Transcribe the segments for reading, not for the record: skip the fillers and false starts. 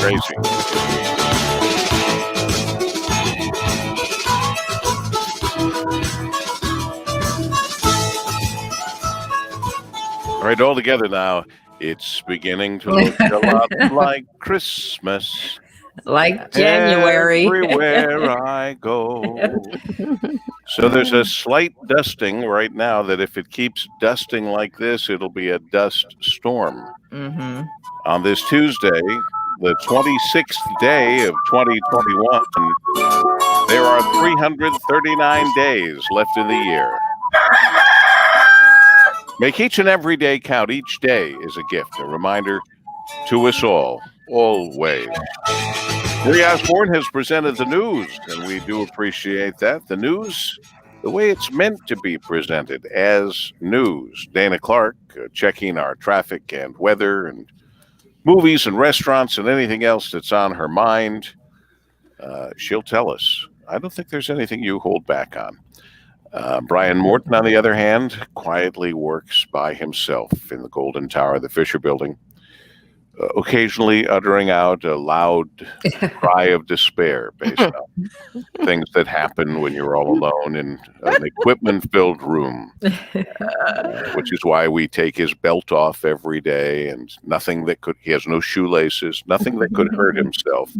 crazy. All right, all together now. It's beginning to look a lot like Christmas. Like January. Everywhere I go. So there's a slight dusting right now that if it keeps dusting like this, it'll be a dust storm. Mm-hmm. On this Tuesday, the 26th day of 2021, there are 339 days left in the year. Make each and every day count. Each day is a gift, a reminder to us all, always. Marie Osborne has presented the news, and we do appreciate that. The news, the way it's meant to be presented as news. Dana Clark checking our traffic and weather and movies and restaurants and anything else that's on her mind. She'll tell us. I don't think there's anything you hold back on. Brian Morton, on the other hand, quietly works by himself in the Golden Tower of the Fisher Building, occasionally uttering out a loud cry of despair based on things that happen when you're all alone in an equipment-filled room, which is why we take his belt off every day, and he has no shoelaces, nothing that could hurt himself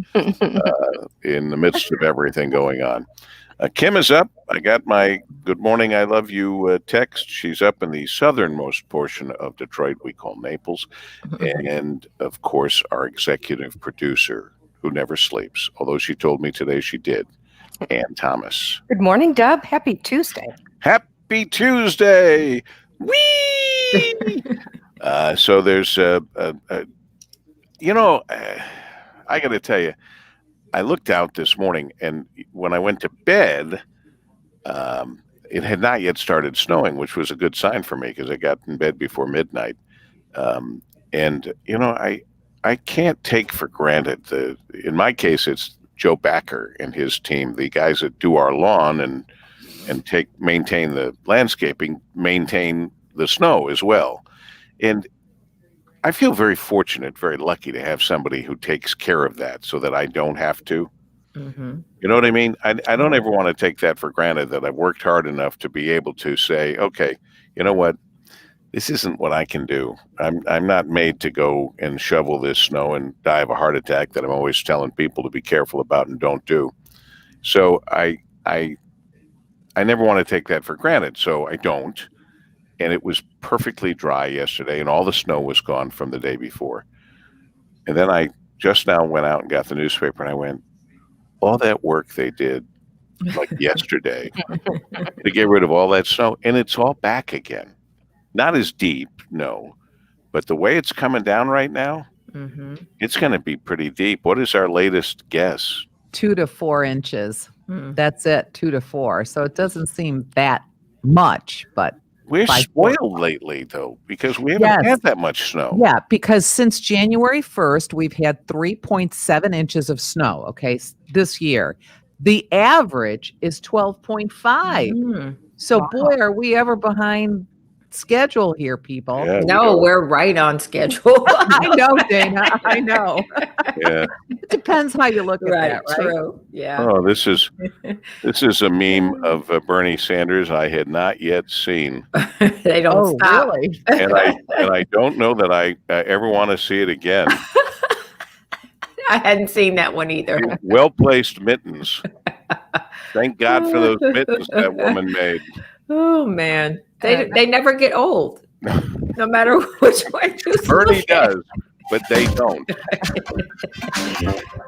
in the midst of everything going on. Kim is up. I got my good morning, I love you text. She's up in the southernmost portion of Detroit, we call Naples. And, of course, our executive producer, who never sleeps, although she told me today she did, Ann Thomas. Good morning, Deb. Happy Tuesday. Happy Tuesday! Whee! So there's, I got to tell you, I looked out this morning, and when I went to bed, it had not yet started snowing, which was a good sign for me because I got in bed before midnight. I can't take for granted in my case, it's Joe Backer and his team, the guys that do our lawn and maintain the landscaping, maintain the snow as well. And I feel very fortunate, very lucky to have somebody who takes care of that so that I don't have to. Mm-hmm. You know what I mean? I don't ever want to take that for granted, that I've worked hard enough to be able to say, okay, you know what? This isn't what I can do. I'm not made to go and shovel this snow and die of a heart attack that I'm always telling people to be careful about and don't do. So I never want to take that for granted, so I don't. And it was perfectly dry yesterday, and all the snow was gone from the day before. And then I just now went out and got the newspaper, and I went, all that work they did, like yesterday, to get rid of all that snow, and it's all back again. Not as deep, no, but the way it's coming down right now, it's going to be pretty deep. What is our latest guess? 2 to 4 inches. That's it, 2 to 4. So it doesn't seem that much, but we're spoiled lately, though, because we haven't had that much snow. Yeah, because since January 1st, we've had 3.7 inches of snow, this year. The average is 12.5. So, boy, are we ever behind schedule here, people. Yeah, no, we're right on schedule. I know, Dana. I know. Yeah. It depends how you look at that, right? True. Yeah. Oh, this is a meme of Bernie Sanders I had not yet seen. They don't stop. Really? And I don't know that I ever want to see it again. I hadn't seen that one either. Well-placed mittens. Thank God for those mittens that woman made. Oh, man. They never get old, no matter which way you Bernie does, but they don't.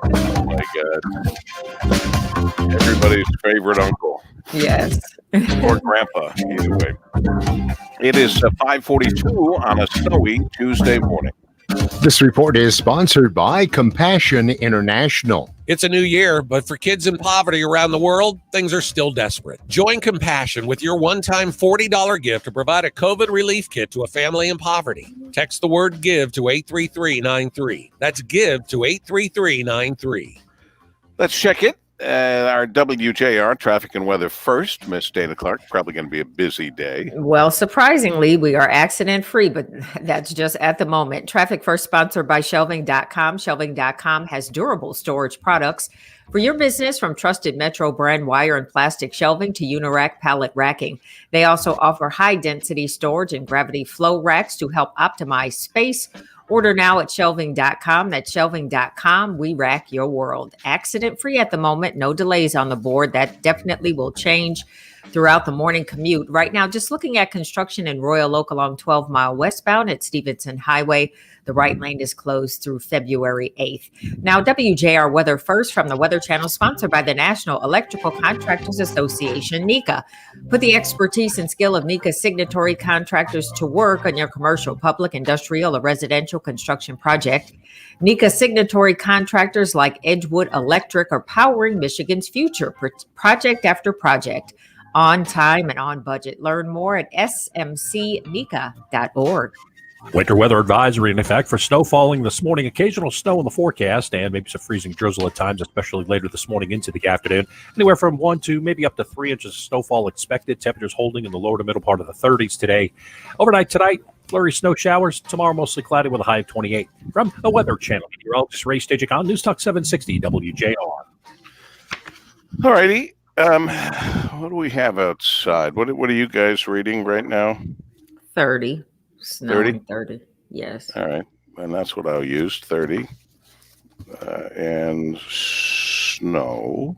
Oh, my God. Everybody's favorite uncle. Yes. Or grandpa, either way. It is 5:42 on a snowy Tuesday morning. This report is sponsored by Compassion International. It's a new year, but for kids in poverty around the world, things are still desperate. Join Compassion with your one-time $40 gift to provide a COVID relief kit to a family in poverty. Text the word GIVE to 83393. That's GIVE to 83393. Let's check it. our WJR traffic and weather first. Miss Dana Clark, probably going to be a busy day. Well, surprisingly, we are accident free, but that's just at the moment. Traffic First sponsored by Shelving.com. Shelving.com has durable storage products for your business, from trusted Metro brand wire and plastic shelving to Unirack pallet racking. They also offer high density storage and gravity flow racks to help optimize space. Order now at Shelving.com. That's Shelving.com. We rack your world. Accident free at the moment. No delays on the board. That definitely will change throughout the morning commute. Right now, just looking at construction in Royal Oak along 12 Mile westbound at Stevenson Highway. The right lane is closed through February 8th. Now, WJR Weather First from the Weather Channel, sponsored by the National Electrical Contractors Association, NECA. Put the expertise and skill of NECA signatory contractors to work on your commercial, public, industrial, or residential construction project. NECA signatory contractors like Edgewood Electric are powering Michigan's future, project after project, on time and on budget. Learn more at smcneca.org. Winter weather advisory in effect for snow falling this morning. Occasional snow in the forecast and maybe some freezing drizzle at times, especially later this morning into the afternoon. Anywhere from 1 to maybe up to 3 inches of snowfall expected. Temperatures holding in the lower to middle part of the 30s today. Overnight tonight, flurry snow showers. Tomorrow, mostly cloudy with a high of 28. From the Weather Channel, meteorologist Ray Stagicon, News Talk 760 WJR. All righty. What do we have outside? What are you guys reading right now? 30. Snow 30. Yes. All right. And that's what I'll use, 30. And snow.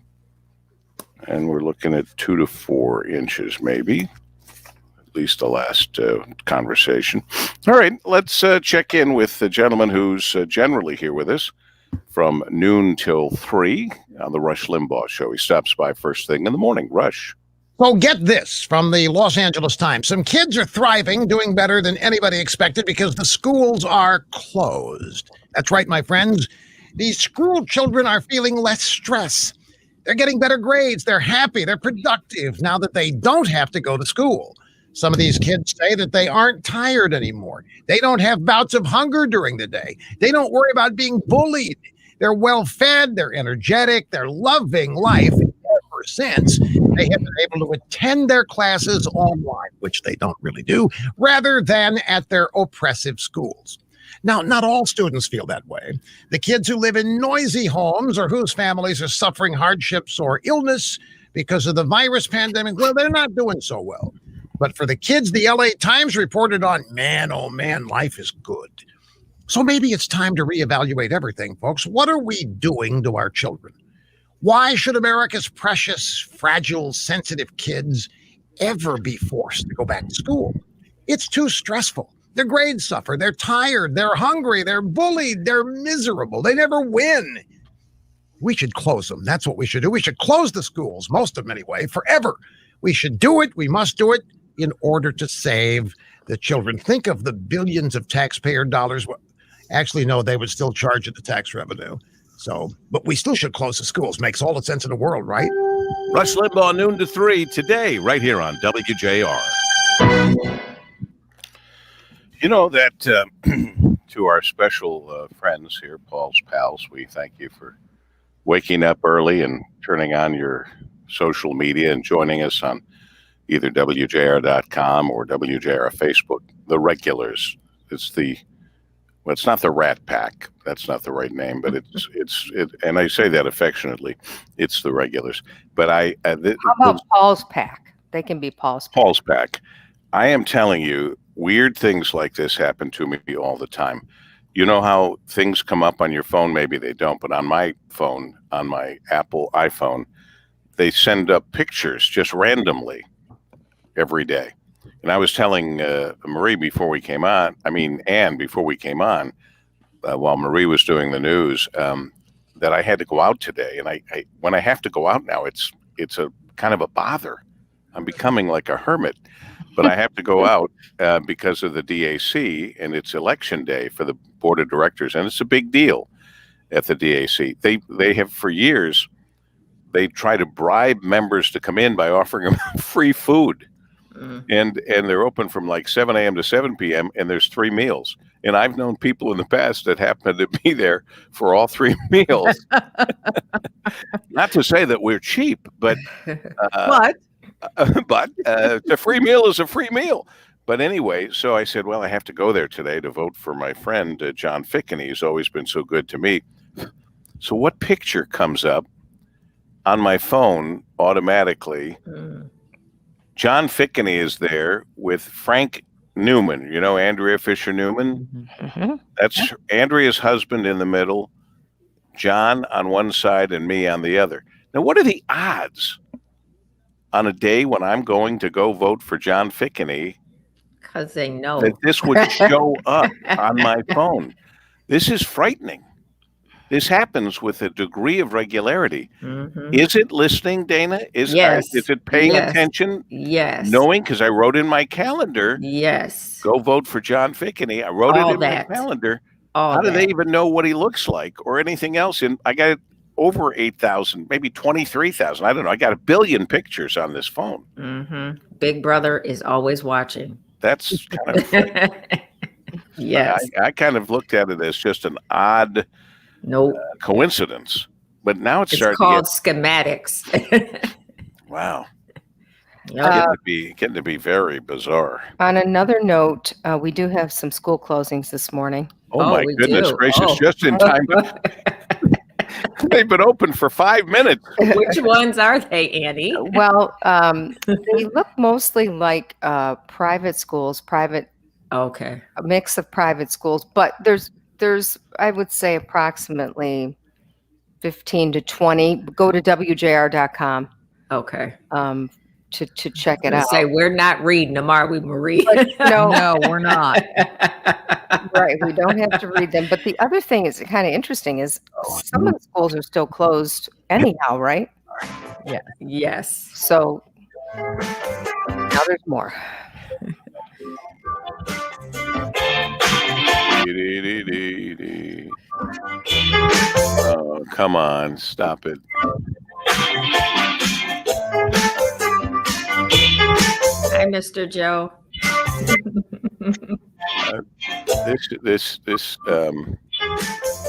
And we're looking at 2 to 4 inches, maybe. At least the last conversation. All right. Let's check in with the gentleman who's generally here with us from noon till 3 on the Rush Limbaugh Show. He stops by first thing in the morning. Rush. So get this from the Los Angeles Times. Some kids are thriving, doing better than anybody expected because the schools are closed. That's right, my friends. These school children are feeling less stress. They're getting better grades. They're happy. They're productive now that they don't have to go to school. Some of these kids say that they aren't tired anymore. They don't have bouts of hunger during the day. They don't worry about being bullied. They're well fed. They're energetic. They're loving life. Ever since they have been able to attend their classes online, which they don't really do, rather than at their oppressive schools. Now, not all students feel that way. The kids who live in noisy homes or whose families are suffering hardships or illness because of the virus pandemic, well, they're not doing so well. But for the kids, the LA Times reported on, man, oh man, life is good. So maybe it's time to reevaluate everything, folks. What are we doing to our children? Why should America's precious, fragile, sensitive kids ever be forced to go back to school? It's too stressful. Their grades suffer. They're tired. They're hungry. They're bullied. They're miserable. They never win. We should close them. That's what we should do. We should close the schools, most of them anyway, forever. We should do it. We must do it in order to save the children. Think of the billions of taxpayer dollars. Actually, no, they would still charge it the tax revenue. So, but we still should close the schools. Makes all the sense in the world, right? Rush Limbaugh, noon to 3 today, right here on WJR. You know that to our special friends here, Paul's Pals, we thank you for waking up early and turning on your social media and joining us on either WJR.com or WJR Facebook. The regulars. It's not the Rat Pack. That's not the right name, but it's and I say that affectionately. It's the regulars. But how about Paul's Pack? They can be Paul's Pack. Paul's Pack. I am telling you, weird things like this happen to me all the time. You know how things come up on your phone? Maybe they don't, but on my phone, on my Apple iPhone, they send up pictures just randomly every day. And I was telling Marie before we came on, Ann before we came on, while Marie was doing the news, that I had to go out today. And I when I have to go out now, it's a kind of a bother. I'm becoming like a hermit, but I have to go out because of the DAC, and it's election day for the board of directors, and it's a big deal at the DAC. They have for years, they try to bribe members to come in by offering them free food. And they're open from like 7 a.m. to 7 p.m. and there's 3 meals. And I've known people in the past that happened to be there for all 3 meals. Not to say that we're cheap, but a free meal is a free meal. But anyway, so I said, well, I have to go there today to vote for my friend, John Fickney. He's always been so good to me. So what picture comes up on my phone automatically? John Fickney is there with Frank Newman. You know Andrea Fisher Newman? That's Andrea's husband in the middle, John on one side and me on the other. Now, what are the odds on a day when I'm going to go vote for John Fickney Because they know that this would show up on my phone? This is frightening. This happens with a degree of regularity. Is it listening, Dana? Is it paying attention? Yes. Knowing, because I wrote in my calendar, Yes. go vote for John Fickney. I wrote it in my calendar. How do they even know what he looks like or anything else? And I got over 8,000, maybe 23,000. I don't know. I got 1 billion pictures on this phone. Big Brother is always watching. That's kind of yes. I kind of looked at it as just an odd coincidence, but now it's starting called to get schematics. Wow. Yep. Getting to be very bizarre. On another note, we do have some school closings this morning. Oh my goodness gracious! Just in time. They've been open for 5 minutes. Which ones are they, Annie? Well, they look mostly like private schools, a mix of private schools, but there's I would say approximately 15 to 20. Go to WJR.com. Okay. To check it out. Say we're not reading them, are we, Marie? No, we're not. Right, we don't have to read them. But the other thing is kind of interesting is some of the schools are still closed anyhow, right? Yeah. Yes. So now there's more. Oh, come on, stop it. Hi, Mr. Joe. This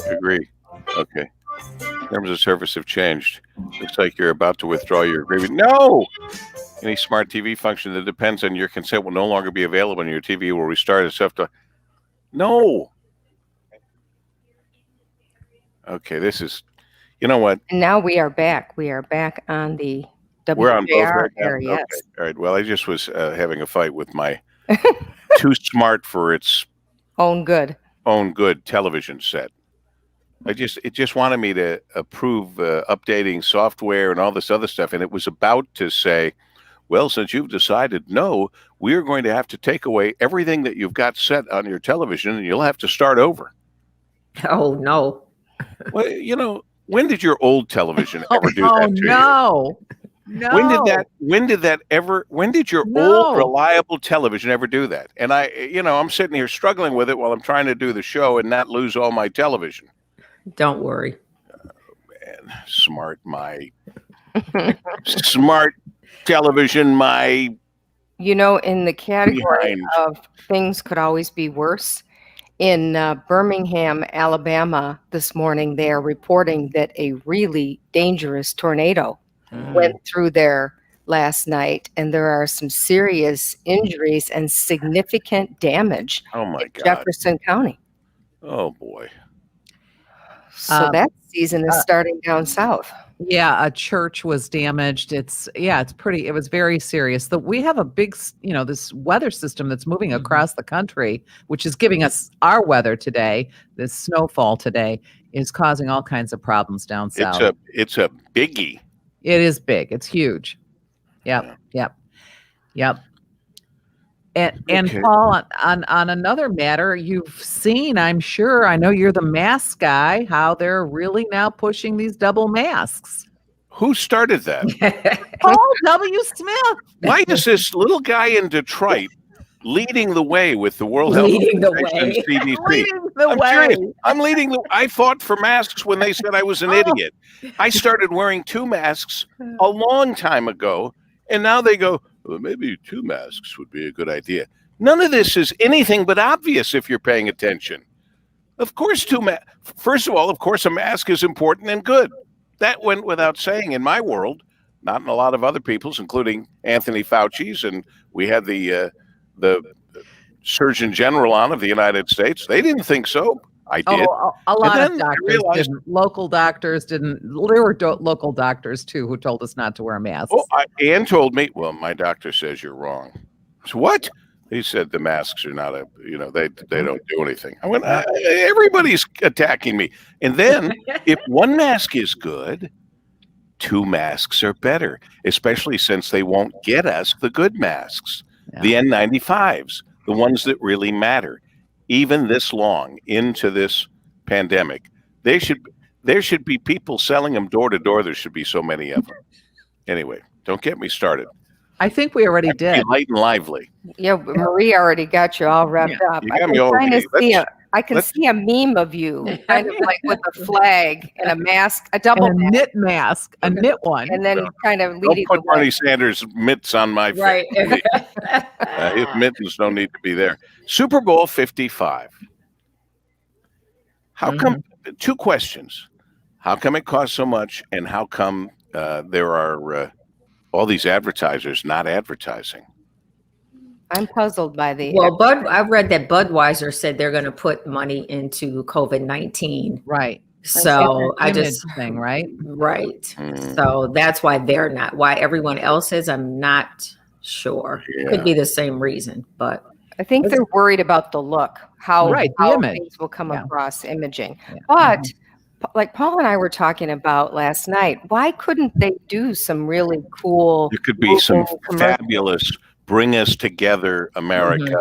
agree. Okay. Terms of service have changed. Looks like you're about to withdraw your agreement. No! Any smart TV function that depends on your consent will no longer be available, and your TV will restart itself to... No! Okay, this is... You know what? And now we are back. We are back on the WJR We're on both right now. area. Okay. Yes. All right. Well, I just was having a fight with my too smart for its own good television set. It just wanted me to approve updating software and all this other stuff, and it was about to say, well, since you've decided no, we're going to have to take away everything that you've got set on your television, and you'll have to start over. Oh no. Well, you know, when did your old television ever do that to you? No. When did your old reliable television ever do that? And I'm sitting here struggling with it while I'm trying to do the show and not lose all my television. Don't worry. Man, smart television, in the category of things could always be worse, in Birmingham, Alabama this morning, they are reporting that a really dangerous tornado went through there last night, and there are some serious injuries and significant damage in Jefferson County. Oh boy. So that season is starting down south. Yeah, a church was damaged. It was very serious. We have a big, this weather system that's moving across the country, which is giving us our weather today. This snowfall today is causing all kinds of problems down south. It's a biggie. It is big. It's huge. Yep. And Paul, on another matter, you've seen, I'm sure, I know you're the mask guy, how they're really now pushing these double masks. Who started that? Paul W. Smith. Why is this little guy in Detroit leading the way with the World Health Organization CDC? I fought for masks when they said I was an idiot. I started wearing 2 masks a long time ago, and now they go, well, maybe 2 masks would be a good idea. None of this is anything but obvious if you're paying attention. Of course, first of all, of course, a mask is important and good. That went without saying in my world, not in a lot of other people's, including Anthony Fauci's, and we had the Surgeon General of the United States. They didn't think so. I did. Oh, a lot of doctors didn't. Local doctors didn't. There were local doctors too who told us not to wear masks. Oh, Ann told me, well, my doctor says you're wrong. So what? He said the masks are not they don't do anything. I went, everybody's attacking me. And then if one mask is good, two masks are better, especially since they won't get us the good masks, the N95s, the ones that really matter. Even this long into this pandemic, there should be people selling them door to door. There should be so many of them. Anyway, don't get me started. I think we already did. Light and lively. Yeah, Marie already got you all wrapped up. I can see a meme of you, kind of like with a flag and a mask, a double knit mask, a knit one, and then kind of leading. Don't put Bernie Sanders mitts on my face. Right. His mittens don't need to be there. Super Bowl 55. How come? 2 questions. How come it costs so much, and how come there are all these advertisers not advertising? I'm puzzled by the. Well, I've read that Budweiser said they're going to put money into COVID-19. Right. So I just thing, right. So that's why they're not. Why everyone else is, I'm not sure. Yeah. Could be the same reason, but I think they're worried about the look, how the image things will come across imaging. But like Paul and I were talking about last night, why couldn't they do some really cool? There could be some fabulous bring us together America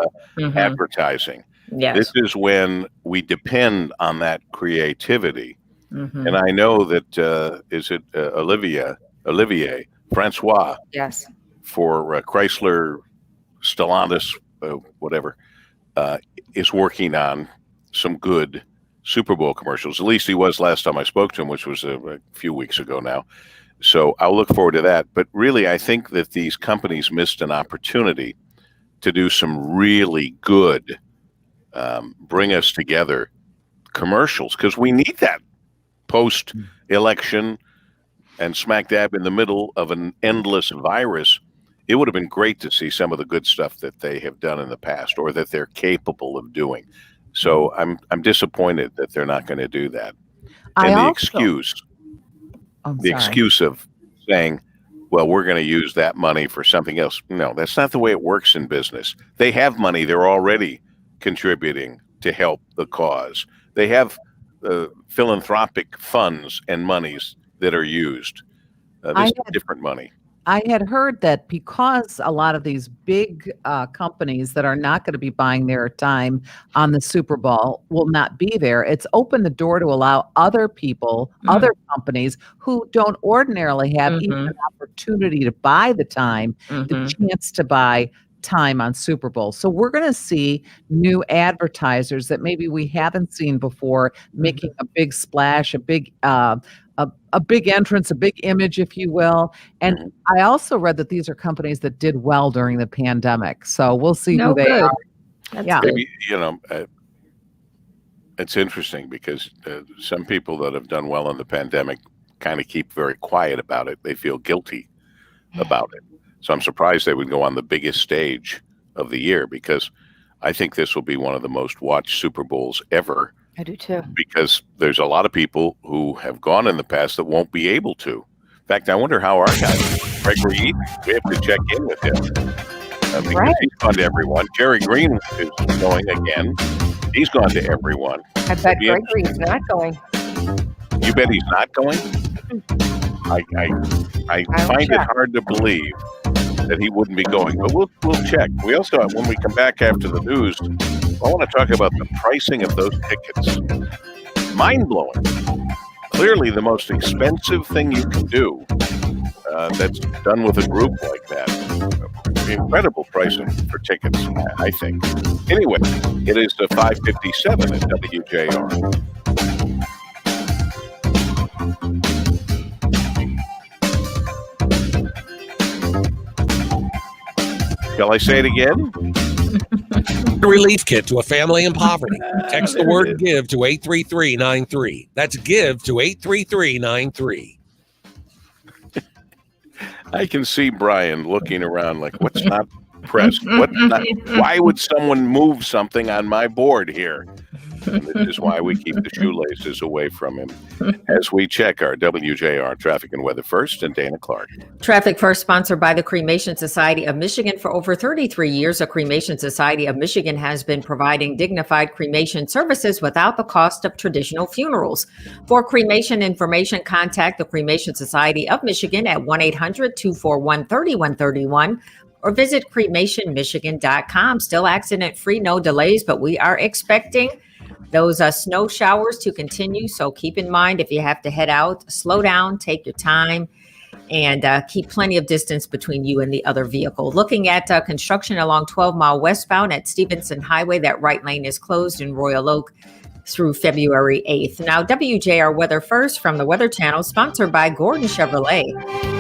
advertising. Yes. This is when we depend on that creativity. And I know that is it Olivier Francois for Chrysler Stellantis whatever is working on some good Super Bowl commercials. At least he was last time I spoke to him, which was a few weeks ago now. So I'll look forward to that. But really, I think that these companies missed an opportunity to do some really good bring us together commercials, because we need that post-election and smack dab in the middle of an endless virus. It would have been great to see some of the good stuff that they have done in the past or that they're capable of doing. So I'm disappointed that they're not going to do that. And the excuse of saying, well, we're going to use that money for something else. No, that's not the way it works in business. They have money. They're already contributing to help the cause. They have philanthropic funds and monies that are used. This is different money. I had heard that because a lot of these big companies that are not going to be buying their time on the Super Bowl will not be there. It's opened the door to allow other people, other companies who don't ordinarily have even an opportunity to buy the time, the chance to buy time on Super Bowl. So we're going to see new advertisers that maybe we haven't seen before making a big splash, a big entrance, a big image, if you will. And I also read that these are companies that did well during the pandemic. So we'll see who they are. Maybe, it's interesting because some people that have done well in the pandemic kind of keep very quiet about it. They feel guilty about it. So I'm surprised they would go on the biggest stage of the year, because I think this will be one of the most watched Super Bowls ever. I do too. Because there's a lot of people who have gone in the past that won't be able to. In fact, I wonder how our guy, Gregory Eaton, we have to check in with him. Because he's gone to everyone. Jerry Green is going again. He's gone to everyone. I bet Gregory's not going. You bet he's not going? I find it hard to believe that he wouldn't be going, but we'll check. We also, when we come back after the news, I want to talk about the pricing of those tickets. Mind-blowing. Clearly the most expensive thing you can do that's done with a group like that. Incredible pricing for tickets, I think. Anyway, it is 5:57 at WJR. Shall I say it again? relief kit to a family in poverty. Text the word GIVE to 83393. That's GIVE to 83393. I can see Brian looking around like, what's not pressed? Why would someone move something on my board here? And this is why we keep the shoelaces away from him. As we check our WJR traffic and weather first, and Dana Clark. Traffic first, sponsored by the Cremation Society of Michigan. For over 33 years, the Cremation Society of Michigan has been providing dignified cremation services without the cost of traditional funerals. For cremation information, contact the Cremation Society of Michigan at 1-800-241-3131 or visit cremationmichigan.com. Still accident-free, no delays, but we are expecting those snow showers to continue. So keep in mind, if you have to head out, slow down, take your time, and keep plenty of distance between you and the other vehicle. Looking at construction along 12 Mile westbound at Stevenson Highway, that right lane is closed in Royal Oak through February 8th. Now, WJR Weather First from the Weather Channel, sponsored by Gordon Chevrolet.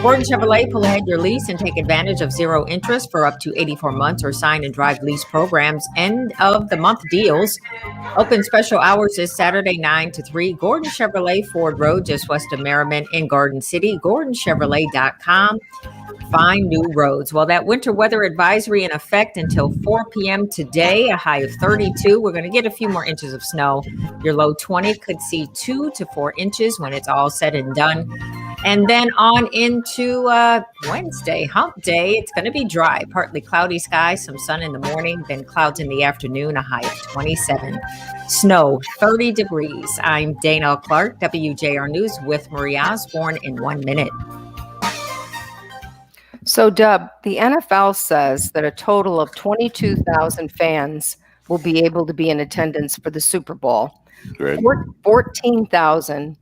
Gordon Chevrolet, pull ahead your lease and take advantage of zero interest for up to 84 months or sign and drive lease programs. End of the month deals. Open special hours is Saturday 9 to 3. Gordon Chevrolet, Ford Road, just west of Merriman in Garden City. GordonChevrolet.com. Find new roads. Well, that winter weather advisory in effect until 4 p.m. today, a high of 32. We're going to get a few more inches of snow. Your low 20 could see 2 to 4 inches when it's all said and done. And then on into Wednesday, hump day, it's going to be dry, partly cloudy skies, some sun in the morning, then clouds in the afternoon, a high of 27. Snow, 30 degrees. I'm Dana Clark, WJR News with Marie Osborne in 1 minute. So, Dub, the NFL says that a total of 22,000 fans will be able to be in attendance for the Super Bowl. Great. 14,000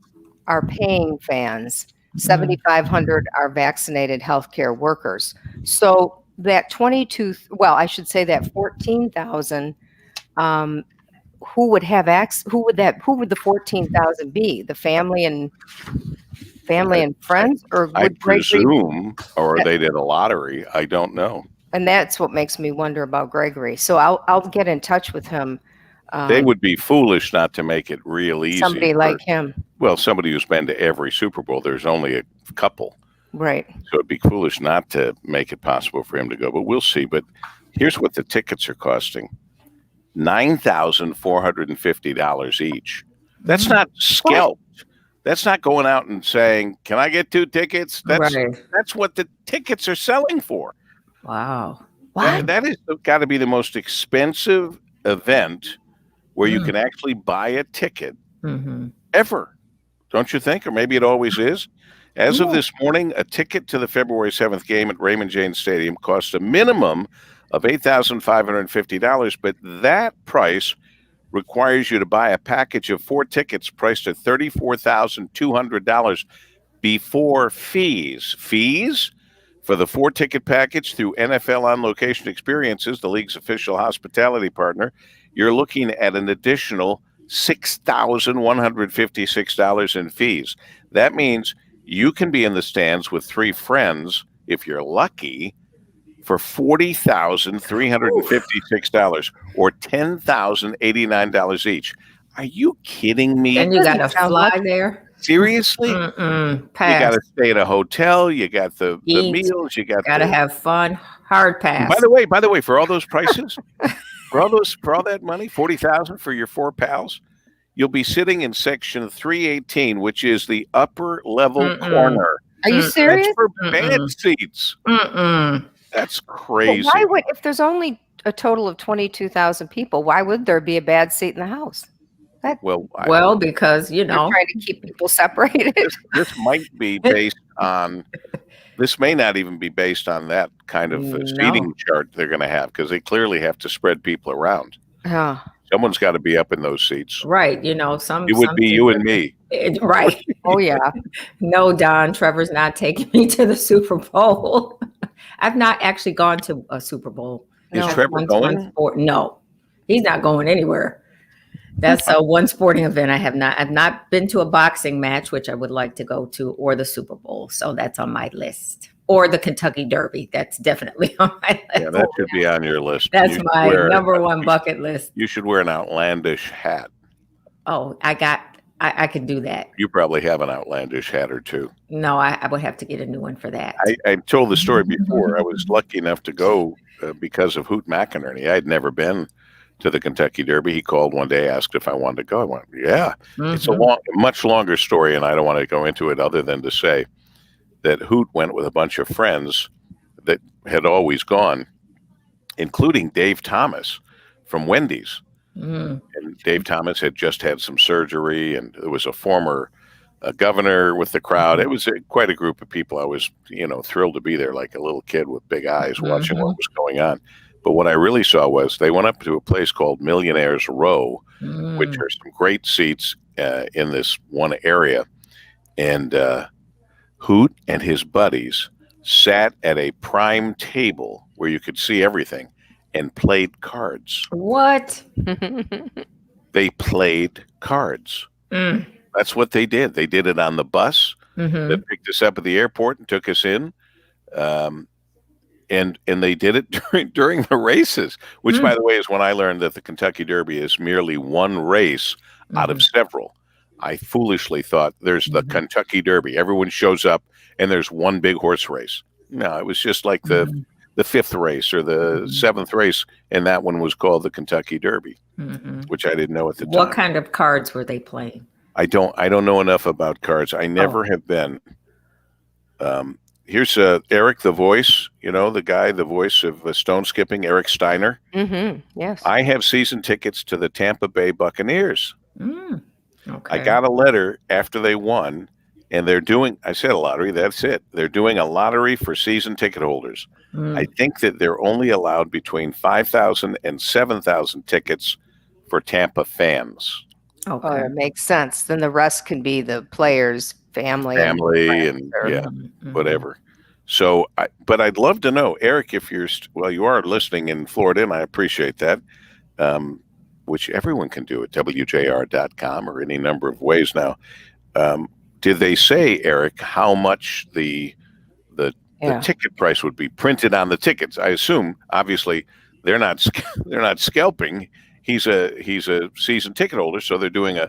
are paying fans. 7,500 are vaccinated healthcare workers. So that 14,000, who would the 14,000 be? The family and friends, or I presume, or they did a lottery. I don't know. And that's what makes me wonder about Gregory. So I'll get in touch with him. They would be foolish not to make it real easy. Somebody like him. Well, somebody who's been to every Super Bowl. There's only a couple. Right. So it'd be foolish not to make it possible for him to go, but we'll see. But here's what the tickets are costing. $9,450 each. That's not scalped. That's not going out and saying, can I get 2 tickets? That's what the tickets are selling for. Wow. That is got to be the most expensive event where you can actually buy a ticket ever. Don't you think? Or maybe it always is. As of this morning, a ticket to the February 7th game at Raymond James Stadium costs a minimum of $8,550, but that price requires you to buy a package of 4 tickets priced at $34,200 before fees. Fees for the 4-ticket package through NFL On Location Experiences, the league's official hospitality partner. You're looking at an additional $6,156 in fees. That means you can be in the stands with 3 friends, if you're lucky, for $40,356 or $10,089 each. Are you kidding me? And you got to fly there? Seriously? You got to stay at a hotel. You got the meals. You got to have fun. Hard pass. By the way, for all those prices, for all that money, $40,000 for your 4 pals, you'll be sitting in section 318, which is the upper level corner. Are you serious? That's for bed seats. That's crazy. Well, why would, if there's only a total of 22,000 people, why would there be a bad seat in the house? Well, because, trying to keep people separated. This might be based on, this may not even be based on that kind of seating chart they're going to have, because they clearly have to spread people around. Someone's got to be up in those seats. Right. It would be you and me. Right. Oh, yeah. No, Don, Trevor's not taking me to the Super Bowl. I've not actually gone to a Super Bowl. Is Trevor going? No, he's not going anywhere. That's one sporting event I have not. I've not been to a boxing match, which I would like to go to, or the Super Bowl. So that's on my list. or the Kentucky Derby. That's definitely on my list. Yeah, that should be on your list. That's my number one bucket list. You should wear an outlandish hat. Oh, I can do that. You probably have an outlandish hat or two. No, I would have to get a new one for that. I told the story before. I was lucky enough to go because of Hoot McInerney. I had never been to the Kentucky Derby. He called one day, asked if I wanted to go. I went, yeah. It's a much longer story, and I don't want to go into it other than to say that Hoot went with a bunch of friends that had always gone, including Dave Thomas from Wendy's. And Dave Thomas had just had some surgery, and there was a former governor with the crowd. It was quite a group of people. I was, thrilled to be there, like a little kid with big eyes watching what was going on. But what I really saw was they went up to a place called Millionaires Row, which are some great seats in this one area. And Hoot and his buddies sat at a prime table where you could see everything and played cards. What? They played cards. That's what they did. They did it on the bus that picked us up at the airport and took us in. And they did it during the races, which, by the way, is when I learned that the Kentucky Derby is merely one race out of several. I foolishly thought there's the Kentucky Derby. Everyone shows up and there's one big horse race. No, it was just like the fifth race or the seventh race, and that one was called the Kentucky Derby, which I didn't know at the time. What kind of cards were they playing? I don't know enough about cards. I never have been. Here's Eric, the voice, the voice of stone skipping, Eric Steiner. Yes. I have season tickets to the Tampa Bay Buccaneers. Okay. I got a letter after they won, and I said a lottery, that's it. They're doing a lottery for season ticket holders. I think that they're only allowed between 5,000 and 7,000 tickets for Tampa fans. Okay. Oh, it makes sense. Then the rest can be the players' family and whatever. So, but I'd love to know, Eric, if you are listening in Florida, and I appreciate that, which everyone can do at WJR.com or any number of ways now. Did they say, Eric, how much the ticket price would be printed on the tickets? I assume, obviously, they're not scalping. He's a season ticket holder, so they're doing a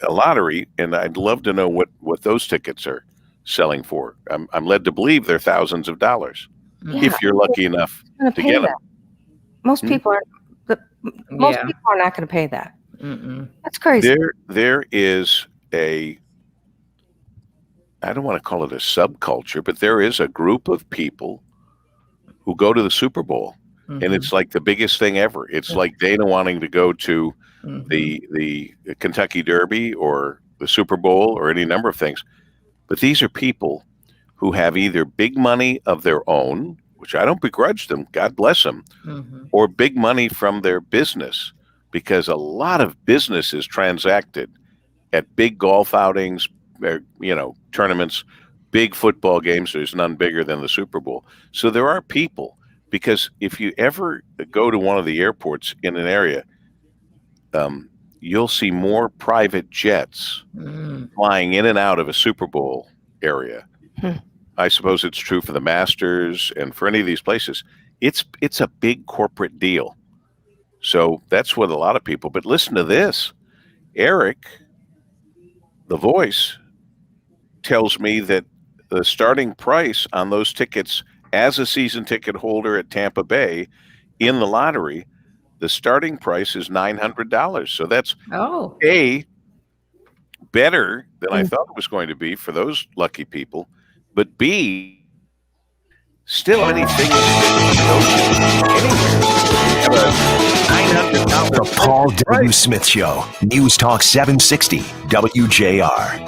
lottery, and I'd love to know what those tickets are selling for. I'm led to believe they're thousands of dollars if you're lucky enough to get them. Most people are. Most people are not going to pay that. That's crazy. There is I don't want to call it a subculture, but there is a group of people who go to the Super Bowl, and it's like the biggest thing ever. It's like Dana wanting to go to the Kentucky Derby or the Super Bowl or any number of things. But these are people who have either big money of their own, which I don't begrudge them, God bless them, or big money from their business, because a lot of business is transacted at big golf outings, tournaments, big football games. There's none bigger than the Super Bowl. So there are people, because if you ever go to one of the airports in an area, you'll see more private jets flying in and out of a Super Bowl area. I suppose it's true for the Masters and for any of these places. It's a big corporate deal. So that's what a lot of people, but listen to this. Eric, the voice, tells me that the starting price on those tickets as a season ticket holder at Tampa Bay in the lottery, the starting price is $900. So that's better than I thought it was going to be for those lucky people. But B, still anything The Paul W. Smith Show, News Talk 760, WJR.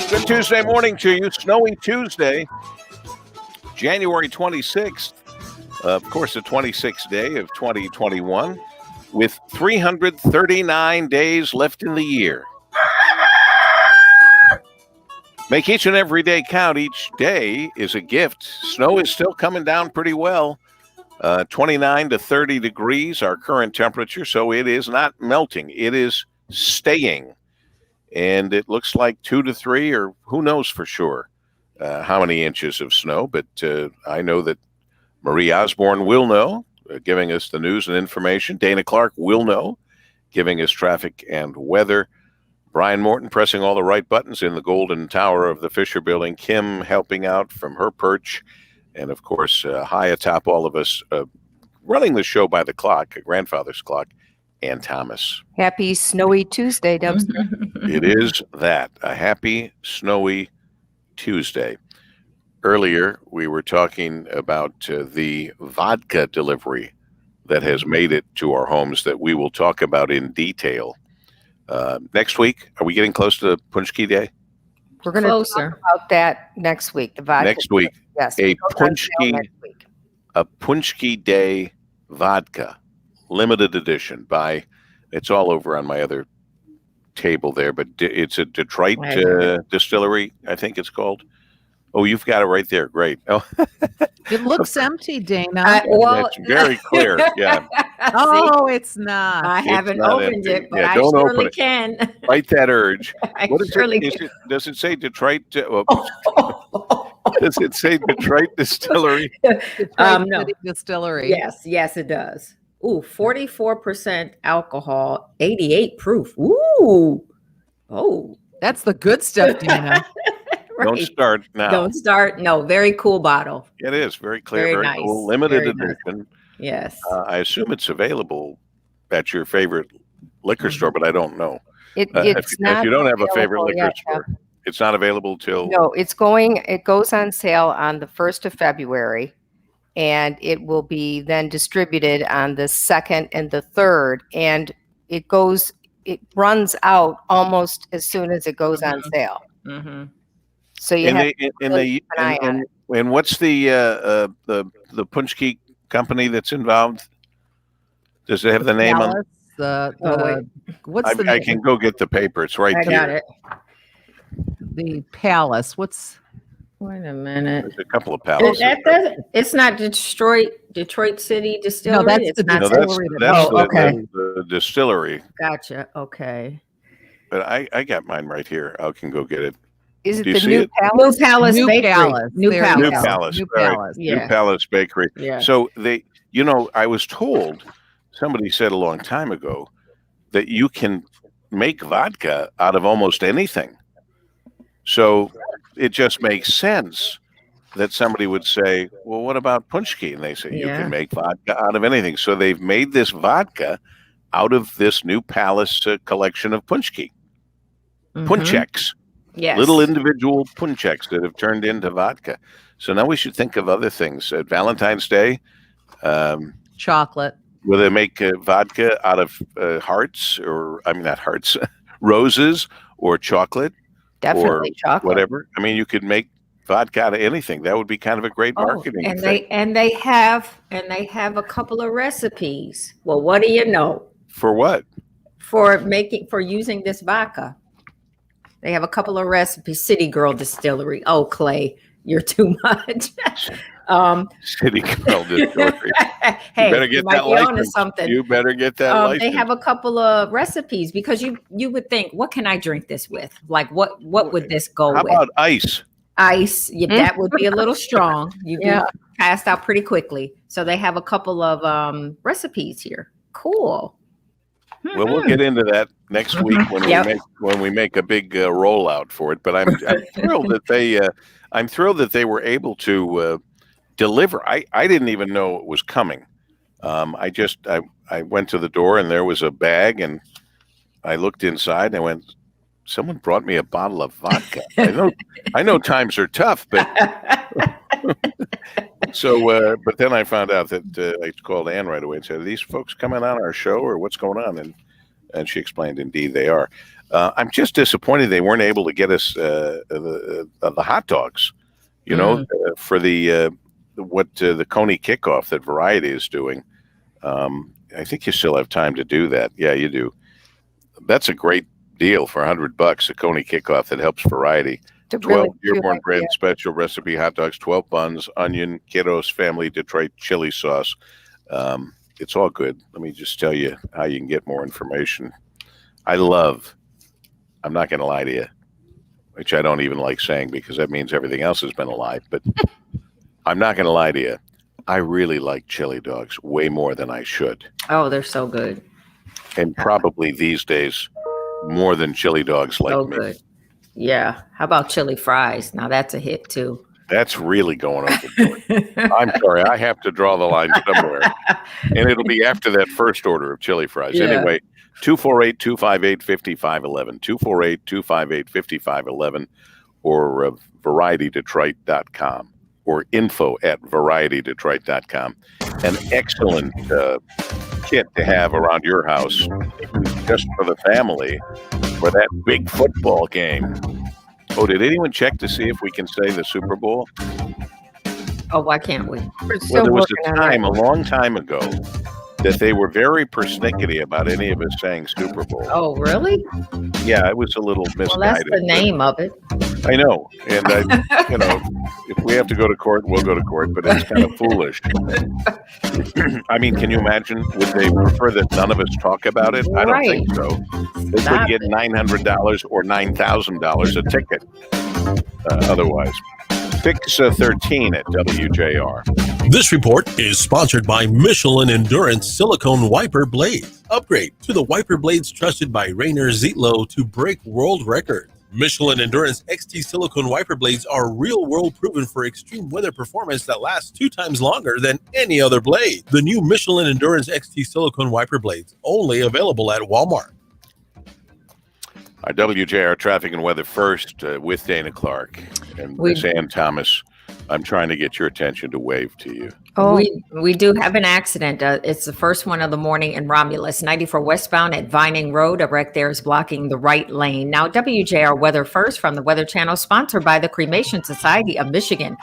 Good Tuesday morning to you. Snowy Tuesday, January 26th. Of course, the 26th day of 2021, with 339 days left in the year. Make each and every day count. Each day is a gift. Snow is still coming down pretty well. 29 to 30 degrees, our current temperature, so it is not melting. It is staying. and it looks like 2 to 3, or who knows for sure how many inches of snow. But I know that Marie Osborne will know, giving us the news and information. Dana Clark will know, giving us traffic and weather. Brian Morton pressing all the right buttons in the golden tower of the Fisher Building. Kim helping out from her perch. And, of course, high atop all of us, running the show by the clock, a grandfather's clock, Ann Thomas. Happy snowy Tuesday, Dubster. It is that, a happy, snowy Tuesday. Earlier, we were talking about the vodka delivery that has made it to our homes that we will talk about in detail. Next week, are we getting close to Punchki Day? We're going to talk about that next week. The vodka. Next week. Yes. A Punchki Day vodka, limited edition by, it's all over on my other table there, but it's a Detroit distillery, I think it's called. Oh, you've got it right there. Great. Oh, it looks empty, Dana. It's very clear. Yeah. Oh, it's not. I haven't opened it, but I don't surely open it. can. Fight that urge. What is it? Does it say Detroit? Does it say Detroit Distillery? Detroit City Distillery. Yes, it does. Ooh, 44% alcohol, 88 proof. Ooh. Oh. That's the good stuff, Dana. Right. Don't start now. Don't start. No, very cool bottle. It is very clear, Very very nice. cool, limited Very edition. Yes. I assume it's available at your favorite liquor store, but I don't know. It's if not. you don't have a favorite liquor yet, store, it's not available till. No, it goes on sale on the 1st of February, and it will be then distributed on the 2nd and the 3rd, and it runs out almost as soon as it goes on sale. Mm-hmm. So you have and what's the Punchki company that's involved? Does it have the name on? What's the name? I can go get the paper. It's right here. I got it. The Palace. Wait a minute. There's a couple of palaces. It's not Detroit City Distillery. No, that's the distillery. The distillery. Gotcha. Okay. But I got mine right here. I can go get it. Is it the New Palace? New Palace Bakery. New Palace. New Right. Palace. Yeah. New Palace Bakery. Yeah. So I was told, somebody said a long time ago, that you can make vodka out of almost anything. So it just makes sense that somebody would say, well, what about Punchki? And they say, you can make vodka out of anything. So they've made this vodka out of this New Palace collection of Punchki. Puncheks. Yes. Little individual puncheks that have turned into vodka. So now we should think of other things. At Valentine's Day, chocolate. Will they make vodka out of hearts, or not hearts, roses, or chocolate? Definitely or chocolate. Whatever. I mean, you could make vodka out of anything. That would be kind of a great marketing thing. They have a couple of recipes. Well, what do you know? For what? For using this vodka. They have a couple of recipes. City Girl Distillery. Oh, Clay, you're too much. City Girl Distillery. Hey, you better get that license. Something. You better get that license. They have a couple of recipes because you would think, what can I drink this with? Like what would this go with? How about ice? Ice. Yeah, that would be a little strong. You'd be passed out pretty quickly. So they have a couple of recipes here. Cool. Well, we'll get into that next week when we make a big rollout for it. But I'm thrilled that they were able to deliver. I didn't even know it was coming. I went to the door and there was a bag, and I looked inside and I went, someone brought me a bottle of vodka. I know times are tough, but but then I found out that I called Ann right away and said, are these folks coming on our show or what's going on? And she explained, indeed, they are. I'm just disappointed they weren't able to get us the hot dogs, for the Coney kickoff that Variety is doing. I think you still have time to do that. Yeah, you do. That's a great deal for $100, a Coney kickoff that helps Variety. 12 Dearborn brand special recipe hot dogs, 12 buns, onion, Kiddos Family Detroit chili sauce. It's all good. Let me just tell you how you can get more information. I love I'm not going to lie to you, which I don't even like saying because that means everything else has been a lie. But I'm not going to lie to you. I really like chili dogs way more than I should. Oh, they're so good. And probably these days more than chili dogs like So me. good. Yeah. How about chili fries? Now that's a hit too. That's really going overboard. I'm sorry. I have to draw the line somewhere. And it'll be after that first order of chili fries. Yeah. Anyway, 248-258-5511, 248-258-5511, or varietydetroit.com, or info@varietydetroit.com. An excellent kit to have around your house, just for the family, for that big football game. Oh, did anyone check to see if we can say the Super Bowl? Oh, why can't we? Well, there was a time, a long time ago, that they were very persnickety about any of us saying Super Bowl. Oh, really? Yeah, it was a little misguided. Well, that's the name of it. I know. And, if we have to go to court, we'll go to court, but it's kind of foolish. I mean, can you imagine? Would they prefer that none of us talk about it? I don't think so. They could get $900 or $9,000 a ticket otherwise. Fix 13 at WJR. This report is sponsored by Michelin Endurance Silicone Wiper Blades. Upgrade to the wiper blades trusted by Rainer Zietlow to break world records. Michelin Endurance XT silicone wiper blades are real-world proven for extreme weather performance that lasts 2 times longer than any other blade. The new Michelin Endurance XT silicone wiper blades, only available at Walmart. Our WJR traffic and weather first with Dana Clark and Miss Ann Thomas. I'm trying to get your attention to wave to you. Oh, we do have an accident. It's the first one of the morning in Romulus, 94 westbound at Vining Road. A wreck there is blocking the right lane. Now, WJR weather first from the Weather Channel, sponsored by the Cremation Society of Michigan.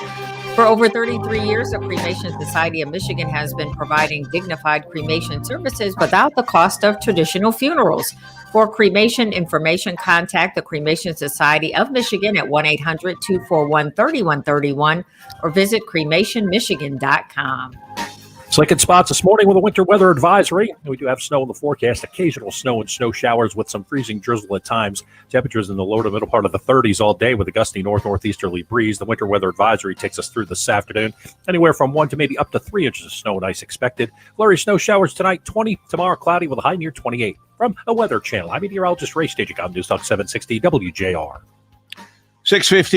For over 33 years, the Cremation Society of Michigan has been providing dignified cremation services without the cost of traditional funerals. For cremation information, contact the Cremation Society of Michigan at 1-800-241-3131 or visit cremationmichigan.com. Slicking spots this morning with a winter weather advisory. We do have snow in the forecast, occasional snow and snow showers with some freezing drizzle at times. Temperatures in the low to middle part of the 30s all day with a gusty northeasterly breeze. The winter weather advisory takes us through this afternoon. Anywhere from 1 to maybe up to 3 inches of snow and ice expected. Flurry snow showers tonight, 20. Tomorrow cloudy with a high near 28. From a Weather Channel, I'm meteorologist Ray Stagicom, News Talk 760 WJR. 6:15.